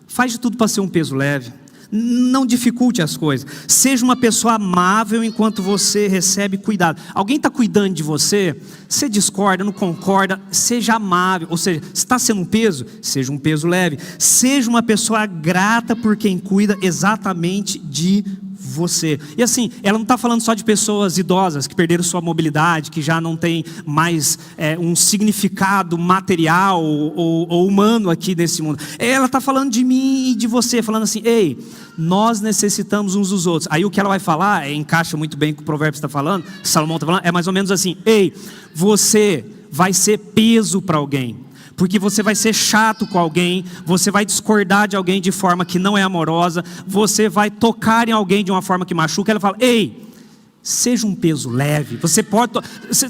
faz de tudo para ser um peso leve, não dificulte as coisas, seja uma pessoa amável enquanto você recebe cuidado. Alguém está cuidando de você, você discorda, não concorda, seja amável. Ou seja, se está sendo um peso, seja um peso leve, seja uma pessoa grata por quem cuida exatamente de você. E assim, ela não está falando só de pessoas idosas que perderam sua mobilidade, que já não tem mais um significado material ou humano aqui nesse mundo. Ela está falando de mim e de você, falando assim: ei, nós necessitamos uns dos outros. Aí o que ela vai falar encaixa muito bem com o provérbio está falando, Salomão está falando, é mais ou menos assim: ei, você vai ser peso para alguém, porque você vai ser chato com alguém, você vai discordar de alguém de forma que não é amorosa, você vai tocar em alguém de uma forma que machuca. Ela fala: ei, seja um peso leve.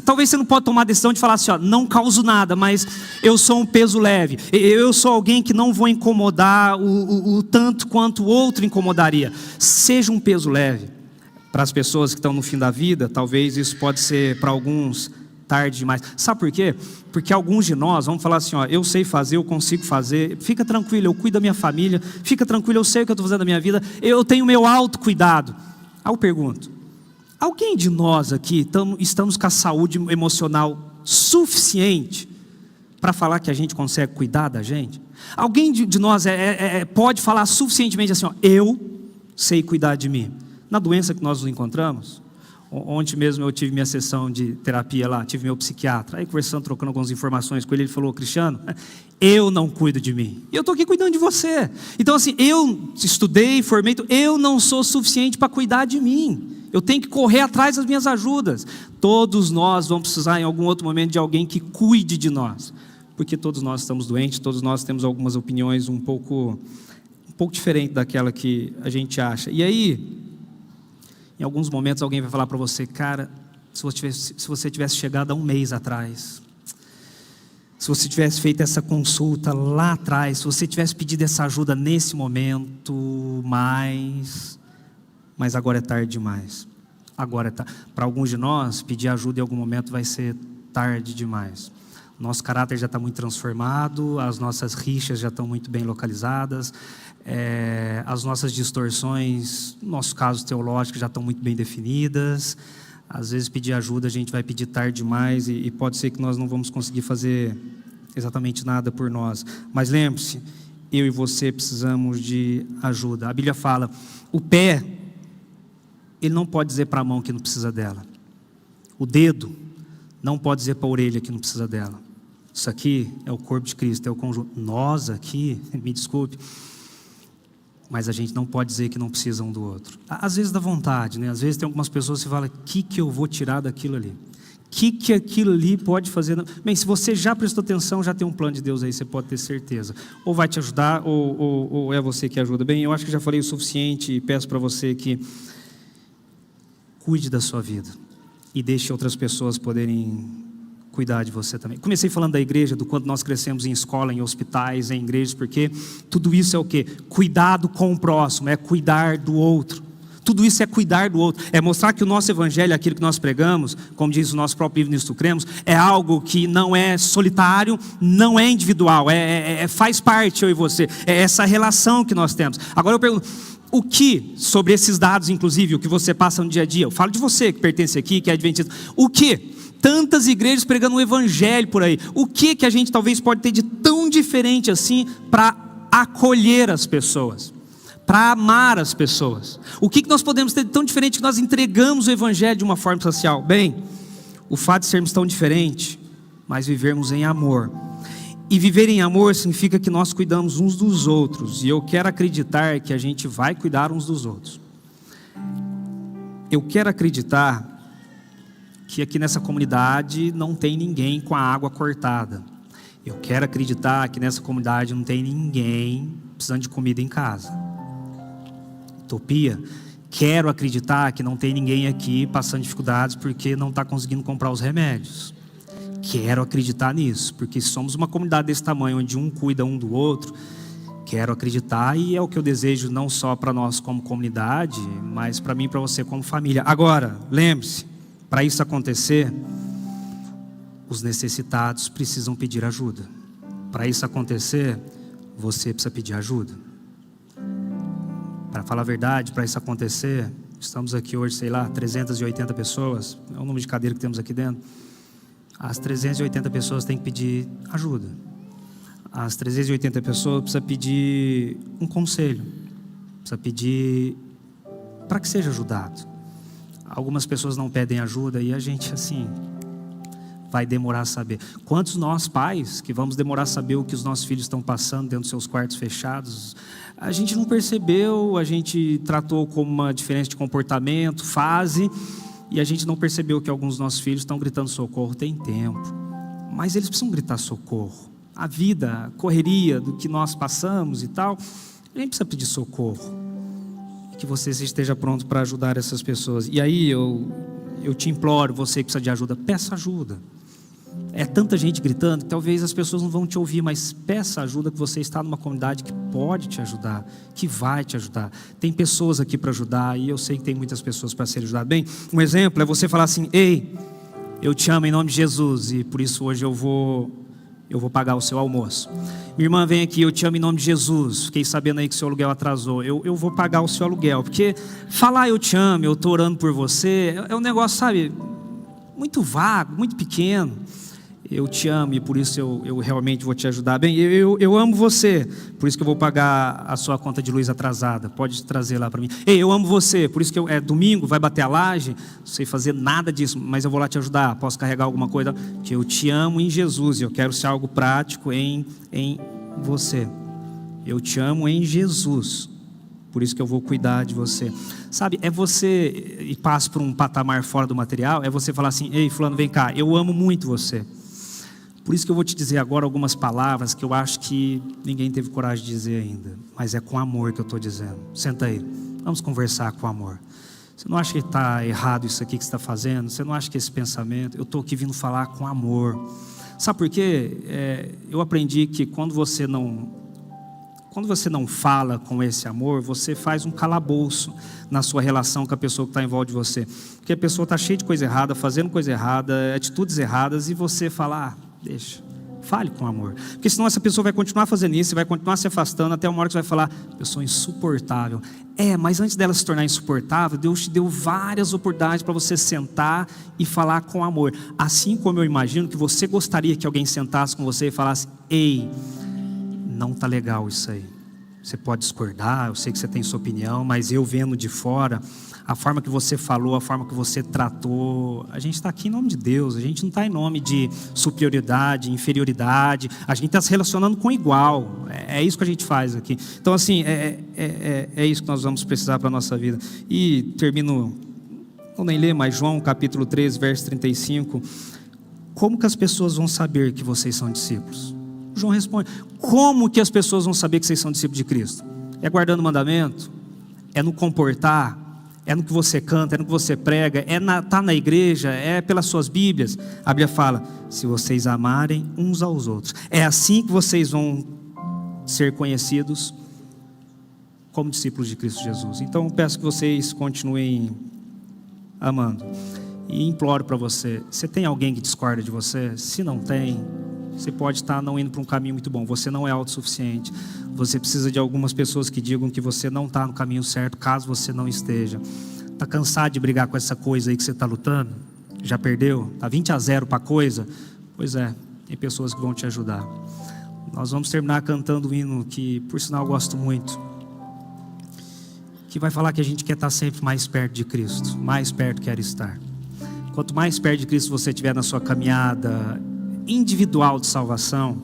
Talvez você não pode tomar a decisão de falar assim: ó, não causo nada, mas eu sou um peso leve, eu sou alguém que não vou incomodar o tanto quanto o outro incomodaria. Seja um peso leve. Para as pessoas que estão no fim da vida, talvez isso pode ser para alguns tarde demais. Sabe por quê? Porque alguns de nós vamos falar assim: ó, eu sei fazer, eu consigo fazer, fica tranquilo, eu cuido da minha família, fica tranquilo, eu sei o que eu estou fazendo da minha vida, eu tenho meu autocuidado. Aí eu pergunto: alguém de nós aqui estamos com a saúde emocional suficiente para falar que a gente consegue cuidar da gente? Alguém de nós pode falar suficientemente assim: ó, eu sei cuidar de mim? Na doença que nós nos encontramos, ontem mesmo eu tive minha sessão de terapia lá, tive meu psiquiatra, aí conversando, trocando algumas informações com ele, ele falou: Cristiano, eu não cuido de mim, e eu estou aqui cuidando de você. Então assim, eu estudei, formei, eu não sou suficiente para cuidar de mim, eu tenho que correr atrás das minhas ajudas. Todos nós vamos precisar em algum outro momento de alguém que cuide de nós, porque todos nós estamos doentes, todos nós temos algumas opiniões um pouco diferentes daquela que a gente acha. E aí, em alguns momentos alguém vai falar para você: cara, se você tivesse chegado há um mês atrás, se você tivesse feito essa consulta lá atrás, se você tivesse pedido essa ajuda nesse momento, mas agora é tarde demais. Agora para alguns de nós, pedir ajuda em algum momento vai ser tarde demais. Nosso caráter já está muito transformado, as nossas rixas já estão muito bem localizadas, as nossas distorções, no nosso caso teológico, já estão muito bem definidas. Às vezes pedir ajuda a gente vai pedir tarde demais e pode ser que nós não vamos conseguir fazer exatamente nada por nós. Mas lembre-se, eu e você precisamos de ajuda. A Bíblia fala, o pé, ele não pode dizer para a mão que não precisa dela. O dedo não pode dizer para a orelha que não precisa dela. Isso aqui é o corpo de Cristo, é o conjunto. Nós aqui, me desculpe, mas a gente não pode dizer que não precisa um do outro. Às vezes dá vontade, né? Às vezes tem algumas pessoas que falam, o que eu vou tirar daquilo ali? O que aquilo ali pode fazer? Bem, se você já prestou atenção, já tem um plano de Deus aí, você pode ter certeza. Ou vai te ajudar, ou é você que ajuda. Bem, eu acho que já falei o suficiente e peço para você que cuide da sua vida e deixe outras pessoas poderem cuidar de você também. Comecei falando da igreja, do quanto nós crescemos em escola, em hospitais, em igrejas, porque tudo isso é o quê? Cuidado com o próximo, é cuidar do outro. Tudo isso é cuidar do outro, é mostrar que o nosso evangelho, aquilo que nós pregamos, como diz o nosso próprio livro Nisto Cremos, é algo que não é solitário, não é individual, faz parte eu e você, é essa relação que nós temos. Agora eu pergunto, o que sobre esses dados, inclusive, o que você passa no dia a dia, eu falo de você que pertence aqui, que é adventista, o que? Tantas igrejas pregando o evangelho por aí, o que a gente talvez pode ter de tão diferente assim para acolher as pessoas? Para amar as pessoas. O que nós podemos ter de tão diferente que nós entregamos o evangelho de uma forma social? Bem, o fato de sermos tão diferentes, mas vivermos em amor. E viver em amor significa que nós cuidamos uns dos outros. E eu quero acreditar que a gente vai cuidar uns dos outros. Eu quero acreditar que aqui nessa comunidade não tem ninguém com a água cortada. Eu quero acreditar que nessa comunidade não tem ninguém precisando de comida em casa. Utopia, quero acreditar que não tem ninguém aqui passando dificuldades porque não está conseguindo comprar os remédios. Quero acreditar nisso, porque somos uma comunidade desse tamanho, onde um cuida um do outro. Quero acreditar e é o que eu desejo não só para nós como comunidade, mas para mim e para você como família. Agora, lembre-se, para isso acontecer, os necessitados precisam pedir ajuda. Para isso acontecer, você precisa pedir ajuda. Para falar a verdade, para isso acontecer, estamos aqui hoje, 380 pessoas, é o número de cadeira que temos aqui dentro. As 380 pessoas têm que pedir ajuda. As 380 pessoas precisam pedir um conselho, precisa pedir para que seja ajudado. Algumas pessoas não pedem ajuda e a gente assim vai demorar a saber. Quantos nós pais que vamos demorar a saber o que os nossos filhos estão passando dentro dos seus quartos fechados? A gente não percebeu, a gente tratou como uma diferença de comportamento, fase, e a gente não percebeu que alguns dos nossos filhos estão gritando socorro tem tempo. Mas eles precisam gritar socorro. A vida, a correria do que nós passamos e tal, a gente precisa pedir socorro. Que você esteja pronto para ajudar essas pessoas. E aí eu te imploro, você que precisa de ajuda, peça ajuda. É tanta gente gritando que talvez as pessoas não vão te ouvir, mas peça ajuda, que você está numa comunidade que pode te ajudar, que vai te ajudar. Tem pessoas aqui para ajudar e eu sei que tem muitas pessoas para serem ajudadas. Bem, um exemplo é você falar assim, ei, eu te amo em nome de Jesus e por isso hoje eu vou pagar o seu almoço. Minha irmã, vem aqui, eu te amo em nome de Jesus. Fiquei sabendo aí que o seu aluguel atrasou. Eu vou pagar o seu aluguel. Porque falar eu te amo, eu estou orando por você, é um negócio, sabe, muito vago, muito pequeno. Eu te amo e por isso eu realmente vou te ajudar. Bem, eu amo você, por isso que eu vou pagar a sua conta de luz atrasada. Pode trazer lá para mim. Ei, eu amo você, por isso que é domingo, vai bater a laje. Não sei fazer nada disso, mas eu vou lá te ajudar. Posso carregar alguma coisa? Que eu te amo em Jesus e eu quero ser algo prático em você. Eu te amo em Jesus, por isso que eu vou cuidar de você. Sabe, é você, e passo por um patamar fora do material, é você falar assim, ei fulano, vem cá, eu amo muito você. Por isso que eu vou te dizer agora algumas palavras que eu acho que ninguém teve coragem de dizer ainda. Mas é com amor que eu estou dizendo. Senta aí, vamos conversar com amor. Você não acha que está errado isso aqui que você está fazendo? Você não acha que esse pensamento... Eu estou aqui vindo falar com amor. Sabe por quê? Eu aprendi que quando você não fala com esse amor, você faz um calabouço na sua relação com a pessoa que está em volta de você. Porque a pessoa está cheia de coisa errada, fazendo coisa errada, atitudes erradas, e você fala, deixa, fale com amor. Porque senão essa pessoa vai continuar fazendo isso, vai continuar se afastando, até uma hora que você vai falar, pessoa insuportável. Mas antes dela se tornar insuportável, Deus te deu várias oportunidades para você sentar e falar com amor. Assim como eu imagino que você gostaria que alguém sentasse com você e falasse, ei, não está legal isso aí. Você pode discordar, eu sei que você tem sua opinião, mas eu vendo de fora, a forma que você falou, a forma que você tratou, a gente está aqui em nome de Deus, a gente não está em nome de superioridade, inferioridade, a gente está se relacionando com igual, é isso que a gente faz aqui. Então assim, é isso que nós vamos precisar para a nossa vida. E termino, vou nem ler, mas João capítulo 3, verso 35, como que as pessoas vão saber que vocês são discípulos? João responde, como que as pessoas vão saber que vocês são discípulos de Cristo? É guardando o mandamento? É no comportar? É no que você canta? É no que você prega? Tá na igreja? É pelas suas Bíblias? A Bíblia fala, se vocês amarem uns aos outros. É assim que vocês vão ser conhecidos como discípulos de Cristo Jesus. Então eu peço que vocês continuem amando. E imploro para você tem alguém que discorda de você? Se não tem, você pode estar não indo para um caminho muito bom. Você não é autossuficiente. Você precisa de algumas pessoas que digam que você não está no caminho certo, caso você não esteja. Está cansado de brigar com essa coisa aí que você está lutando? Já perdeu? Está 20-0 para a coisa? Pois é, tem pessoas que vão te ajudar. Nós vamos terminar cantando um hino que, por sinal, eu gosto muito. Que vai falar que a gente quer estar sempre mais perto de Cristo. Mais perto quer estar. Quanto mais perto de Cristo você estiver na sua caminhada individual de salvação,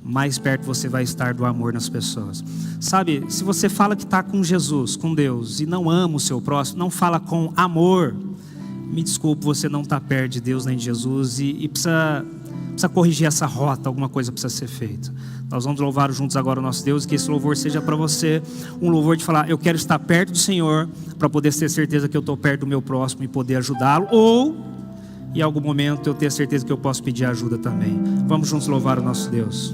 mais perto você vai estar do amor nas pessoas. Sabe, se você fala que está com Jesus, com Deus, e não ama o seu próximo, não fala com amor, me desculpe, você não está perto de Deus nem de Jesus, e precisa corrigir essa rota, alguma coisa precisa ser feita. Nós vamos louvar juntos agora o nosso Deus, e que esse louvor seja para você um louvor de falar, eu quero estar perto do Senhor, para poder ter certeza que eu estou perto do meu próximo e poder ajudá-lo, ou em algum momento eu tenho certeza que eu posso pedir ajuda também. Vamos juntos louvar o nosso Deus.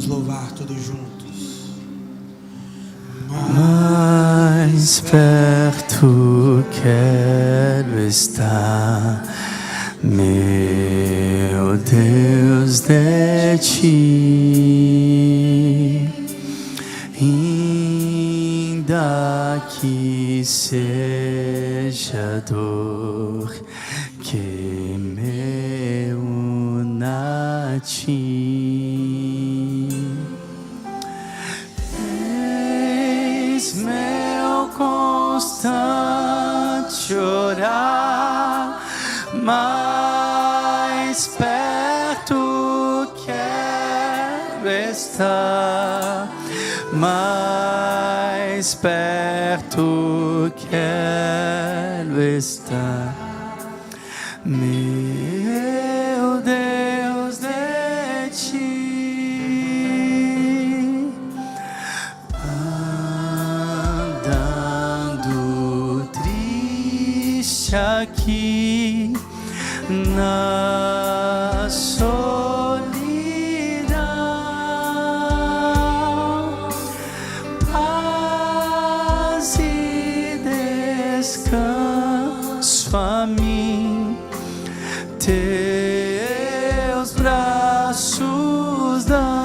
Louvar todos juntos. Mais perto quero estar, meu Deus, de ti, ainda que seja dor que me una a ti. Meu constante orar, mais perto quero estar, mais perto quero estar, meu Deus, de ti. Aqui na solidão, paz e descanso a mim, teus braços dão.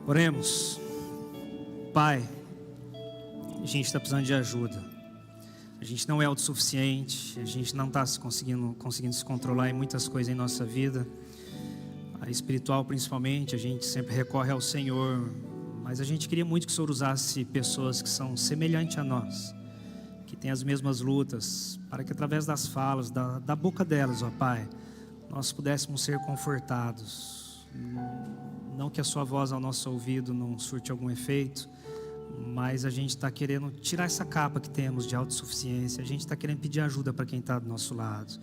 Oremos. Pai, a gente está precisando de ajuda. A gente não é autossuficiente, a gente não está conseguindo se controlar em muitas coisas em nossa vida. A espiritual principalmente, a gente sempre recorre ao Senhor, mas a gente queria muito que o Senhor usasse pessoas que são semelhantes a nós, que têm as mesmas lutas, para que através das falas, da boca delas, ó Pai, nós pudéssemos ser confortados. Não que a sua voz ao nosso ouvido não surte algum efeito, mas a gente está querendo tirar essa capa que temos de autossuficiência. A gente está querendo pedir ajuda para quem está do nosso lado.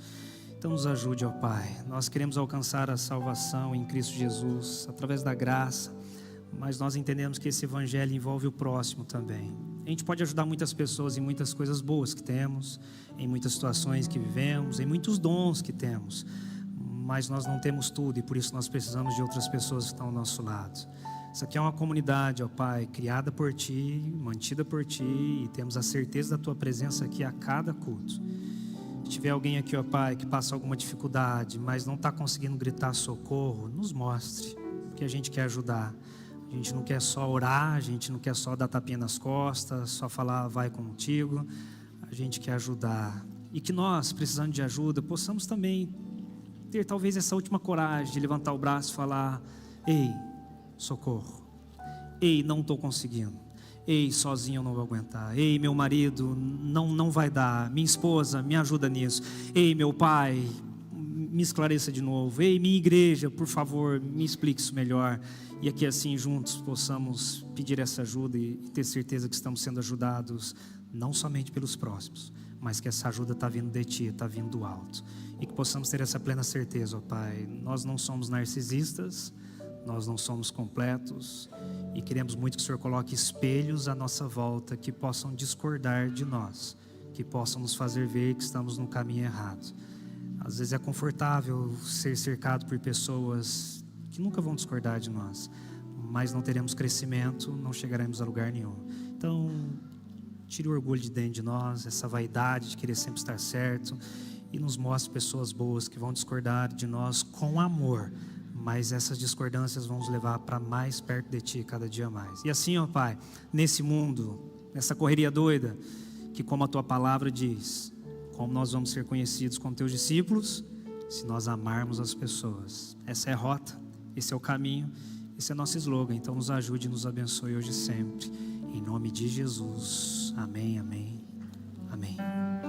Então nos ajude, ó Pai. Nós queremos alcançar a salvação em Cristo Jesus, através da graça, mas nós entendemos que esse evangelho envolve o próximo também. A gente pode ajudar muitas pessoas em muitas coisas boas que temos, em muitas situações que vivemos, em muitos dons que temos, mas nós não temos tudo, e por isso nós precisamos de outras pessoas que estão ao nosso lado. Isso aqui é uma comunidade, ó Pai, criada por Ti, mantida por Ti, e temos a certeza da Tua presença aqui a cada culto. Se tiver alguém aqui, ó Pai, que passa alguma dificuldade, mas não está conseguindo gritar socorro, nos mostre, porque a gente quer ajudar. A gente não quer só orar, a gente não quer só dar tapinha nas costas, só falar vai contigo. A gente quer ajudar. E que nós, precisando de ajuda, possamos também ter talvez essa última coragem de levantar o braço e falar: ei, socorro. Ei, não estou conseguindo. Ei, sozinho eu não vou aguentar. Ei, meu marido, não vai dar. Minha esposa, me ajuda nisso. Ei, meu pai, me esclareça de novo. Ei, minha igreja, por favor, me explique isso melhor. E aqui assim juntos possamos pedir essa ajuda e ter certeza que estamos sendo ajudados não somente pelos próximos, mas que essa ajuda está vindo de Ti, está vindo do alto. E que possamos ter essa plena certeza, ó Pai. Nós não somos narcisistas, nós não somos completos, e queremos muito que o Senhor coloque espelhos à nossa volta que possam discordar de nós, que possam nos fazer ver que estamos no caminho errado. Às vezes é confortável ser cercado por pessoas que nunca vão discordar de nós, mas não teremos crescimento, não chegaremos a lugar nenhum. Então, tire o orgulho de dentro de nós, essa vaidade de querer sempre estar certo, e nos mostre pessoas boas que vão discordar de nós com amor, mas essas discordâncias vão nos levar para mais perto de Ti cada dia mais. E assim, ó Pai, nesse mundo, nessa correria doida, que como a Tua palavra diz, como nós vamos ser conhecidos como Teus discípulos, se nós amarmos as pessoas. Essa é a rota, esse é o caminho, esse é nosso slogan. Então nos ajude e nos abençoe hoje e sempre, em nome de Jesus, amém, amém, amém.